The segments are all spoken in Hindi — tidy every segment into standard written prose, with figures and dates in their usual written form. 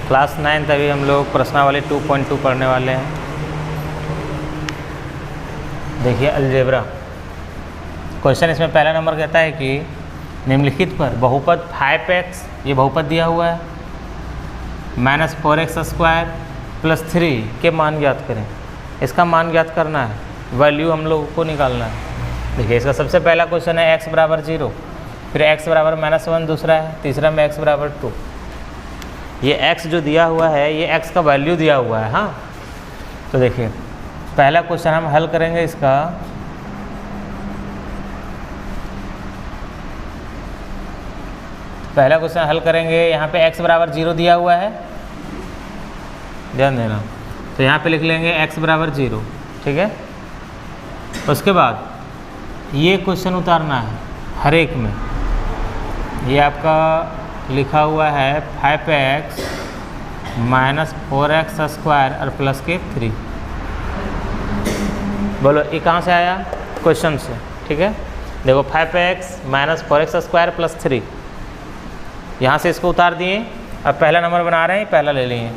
क्लास 9 अभी हम लोग प्रश्नावली 2.2 पढ़ने वाले हैं। देखिए अलजेब्रा क्वेश्चन, इसमें पहला नंबर कहता है कि निम्नलिखित पर बहुपद 5x, ये बहुपद दिया हुआ है, -4x² + 3 के मान ज्ञात करें। इसका मान ज्ञात करना है, वैल्यू हम लोग को निकालना है। देखिए इसका सबसे पहला क्वेश्चन है x = 0, फिर x = -1 दूसरा है, तीसरा में x = 2। ये x जो दिया हुआ है ये x का वैल्यू दिया हुआ है। हाँ, तो देखिए पहला क्वेश्चन हम हल करेंगे इसका। पहला क्वेश्चन हल करेंगे, यहाँ पे x = 0 दिया हुआ है, ध्यान देना। तो यहाँ पे लिख लेंगे x = 0, ठीक है। उसके बाद ये क्वेश्चन उतारना है हर एक में। ये आपका लिखा हुआ है 5x - 4x² और प्लस के 3। बोलो ये कहाँ से आया? क्वेश्चन से, ठीक है। देखो 5x - 4x² + 3, यहाँ से इसको उतार दिए। अब पहला नंबर बना रहे हैं, पहला ले लिए।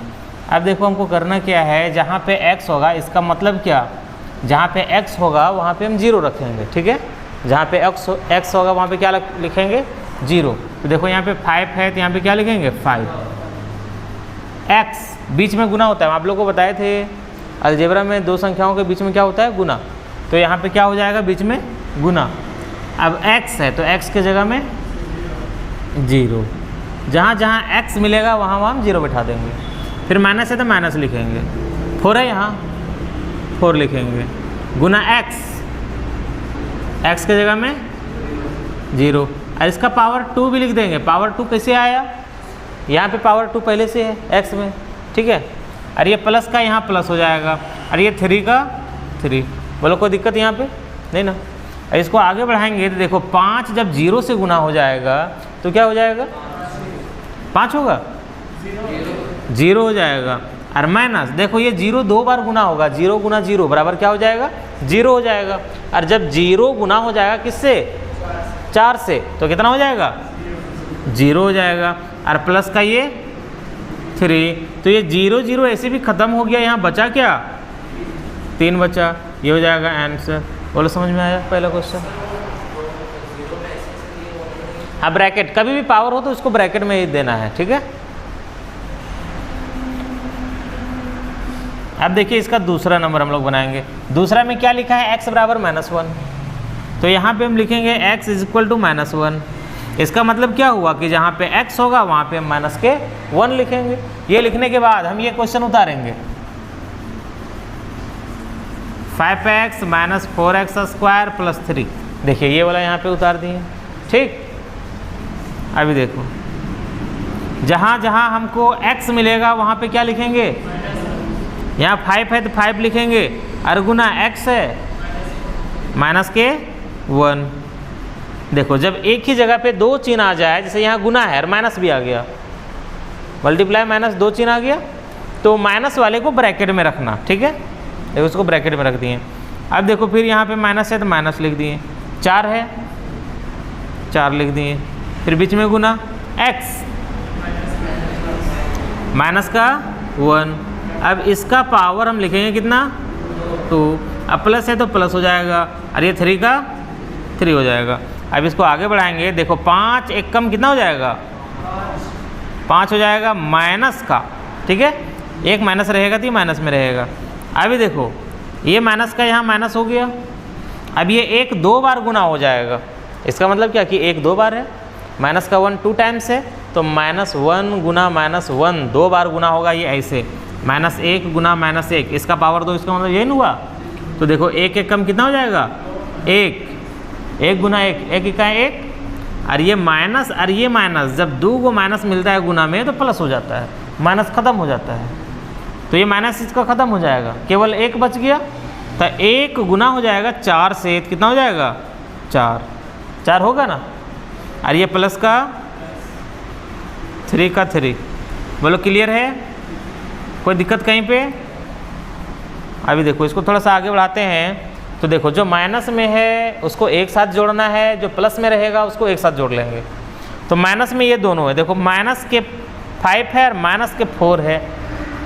अब देखो हमको करना क्या है, जहाँ पे x होगा इसका मतलब क्या, जहाँ पे x होगा वहाँ पे हम 0 रखेंगे, ठीक है। जहाँ पे x होगा वहाँ पे क्या लिखेंगे? 0। तो देखो यहाँ पे 5 है तो यहाँ पे क्या लिखेंगे? 5। x बीच में गुना होता है, आप लोगों को बताए थे अलजेब्रा में दो संख्याओं के बीच में क्या होता है? गुना। तो यहाँ पे क्या हो जाएगा? बीच में गुना। अब x है तो x के जगह में 0, जहाँ जहाँ x मिलेगा वहाँ वहाँ हम 0 बैठा देंगे। फिर माइनस है तो माइनस लिखेंगे, 4 है यहाँ 4 लिखेंगे, गुना x के जगह में 0। और इसका पावर 2 भी लिख देंगे। पावर 2 कैसे आया? यहाँ पे पावर 2 पहले से है x में, ठीक है। और ये प्लस का यहाँ प्लस हो जाएगा, और ये 3 का 3। बोलो कोई दिक्कत यहाँ पे नहीं ना। और इसको आगे बढ़ाएंगे तो देखो 5 जब 0 से गुना हो जाएगा तो क्या हो जाएगा? 5 होगा, 0 हो जाएगा। और माइनस देखो ये 0 2 बार गुना होगा, 0 × 0 बराबर क्या हो जाएगा? 0 हो जाएगा। और जब 0 गुना हो जाएगा किससे? 4 से, तो कितना हो जाएगा? 0 हो जाएगा। और प्लस का ये 3, तो ये 0 0 ऐसे भी ख़त्म हो गया, यहाँ बचा क्या? 3 बचा, ये हो जाएगा आंसर। बोलो समझ में आया पहला क्वेश्चन? हाँ, ब्रैकेट कभी भी पावर हो तो उसको ब्रैकेट में ही देना है, ठीक है। अब देखिए इसका दूसरा नंबर हम लोग बनाएंगे। दूसरा में क्या लिखा है? x = -1। तो यहाँ पे हम लिखेंगे x = -1। इसका मतलब क्या हुआ कि जहाँ पे x होगा वहाँ पे हम -1 लिखेंगे। ये लिखने के बाद हम ये क्वेश्चन उतारेंगे, 5x - 4x² + 3। देखिए ये वाला यहाँ पे उतार दिए, ठीक। अभी देखो जहाँ जहाँ हमको x मिलेगा वहाँ पे क्या लिखेंगे? यहाँ 5 है तो 5 लिखेंगे, और गुना x है -1। देखो जब एक ही जगह पे 2 चिन्ह आ जाए, जैसे यहाँ गुना है और माइनस भी आ गया, मल्टीप्लाई माइनस 2 चिन्ह आ गया, तो माइनस वाले को ब्रैकेट में रखना, ठीक है। देखो उसको ब्रैकेट में रख दिए। अब देखो फिर यहाँ पे माइनस है तो माइनस लिख दिए, 4 है 4 लिख दिए, फिर बीच में गुना x -1। अब इसका पावर हम लिखेंगे कितना? 2। अब प्लस है तो प्लस हो जाएगा, और ये 3 का 3 हो जाएगा। अब इसको आगे बढ़ाएंगे, देखो 5 एक कम कितना हो जाएगा? 5 हो जाएगा माइनस का, ठीक है। एक माइनस रहेगा तो ये माइनस में रहेगा। अभी देखो ये माइनस का यहाँ माइनस हो गया। अब ये 1 2 बार गुना हो जाएगा। इसका मतलब क्या कि 1 2 बार है, माइनस का 1 2 टाइम्स है, तो -1 गुना -1 2 बार गुना होगा। ये ऐसे -1 गुना -1, इसका पावर 2, इसका मतलब ये नहीं हुआ। तो देखो 1 एक कम कितना हो जाएगा? 1 गुना 1 का 1, और ये माइनस और ये माइनस, जब 2 को माइनस मिलता है गुना में तो प्लस हो जाता है, माइनस ख़त्म हो जाता है। तो ये माइनस इसका ख़त्म हो जाएगा, केवल 1 बच गया। तो 1 गुना हो जाएगा 4 से, कितना हो जाएगा? 4 होगा ना। और ये प्लस का 3 का 3। बोलो क्लियर है? कोई दिक्कत कहीं पे? अभी देखो इसको थोड़ा सा आगे बढ़ाते हैं। तो देखो जो माइनस में है उसको एक साथ जोड़ना है, जो प्लस में रहेगा उसको एक साथ जोड़ लेंगे। तो माइनस में ये दोनों है, देखो माइनस के 5 है और माइनस के 4 है,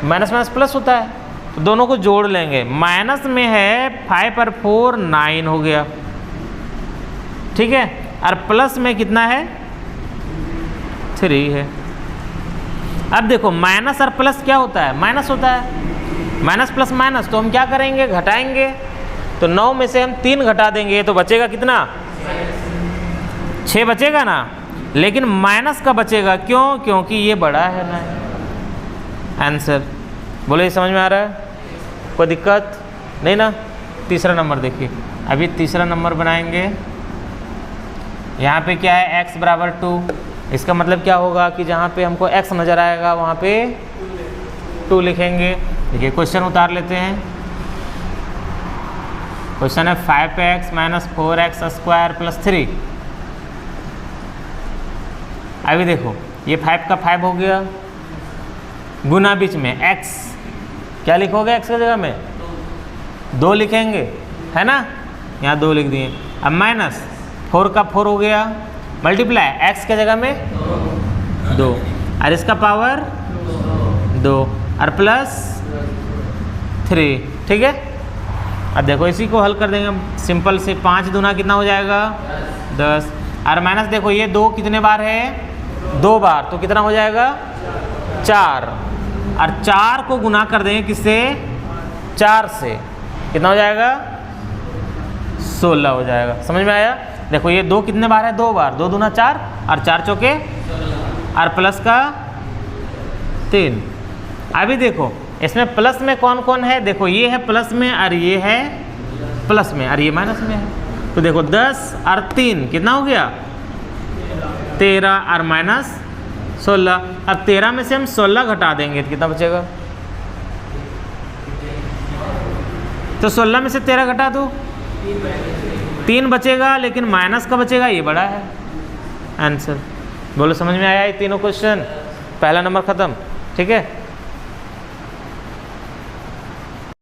माइनस माइनस प्लस होता है, तो दोनों को जोड़ लेंगे। माइनस में है 5 और 4 9 हो गया, ठीक है, और प्लस में कितना है 3 है। अब देखो माइनस और प्लस क्या होता है, माइनस होता है, माइनस प्लस माइनस, तो हम क्या करेंगे घटाएंगे, तो 9 में से हम 3 घटा देंगे तो बचेगा कितना 6 बचेगा ना, लेकिन माइनस का बचेगा, क्यों, क्योंकि ये बड़ा है ना आंसर। बोलो ये समझ में आ रहा है, कोई दिक्कत नहीं ना। तीसरा नंबर देखिए, अभी तीसरा नंबर बनाएंगे। यहाँ पे क्या है x बराबर 2, इसका मतलब क्या होगा कि जहाँ पे हमको x नज़र आएगा वहाँ पे 2 लिखेंगे। देखिए क्वेश्चन उतार लेते हैं। क्वेश्चन है 5x minus 4x square plus 3। अभी देखो ये 5 का 5 हो गया, गुना बीच में x, क्या लिखोगे x की जगह में 2 लिखेंगे, है ना, यहाँ 2 लिख दिए। अब माइनस 4 का 4 हो गया, मल्टीप्लाई x की जगह में 2 और इसका पावर 2 और प्लस 3, ठीक है। अब देखो इसी को हल कर देंगे हम सिंपल से, 5 दूना कितना हो जाएगा 10, और माइनस देखो ये 2 कितने बार है 2 बार, तो कितना हो जाएगा 4, और 4 को गुना कर देंगे किससे 4 से, कितना हो जाएगा 16 हो जाएगा। समझ में आया। देखो ये 2 कितने बार है 2 बार, 2 दूना 4 और 4 चौके और प्लस का 3। अभी देखो इसमें प्लस में कौन कौन है, देखो ये है प्लस में और ये है प्लस में और ये माइनस में है, तो देखो 10 और 3 कितना हो गया 13 और माइनस 16। अब 13 में से हम 16 घटा देंगे तो कितना बचेगा, तो 16 में से 13 घटा दो 3 बचेगा, लेकिन माइनस का बचेगा, ये बड़ा है आंसर। बोलो समझ में आया ये तीनों क्वेश्चन, पहला नंबर खत्म, ठीक है।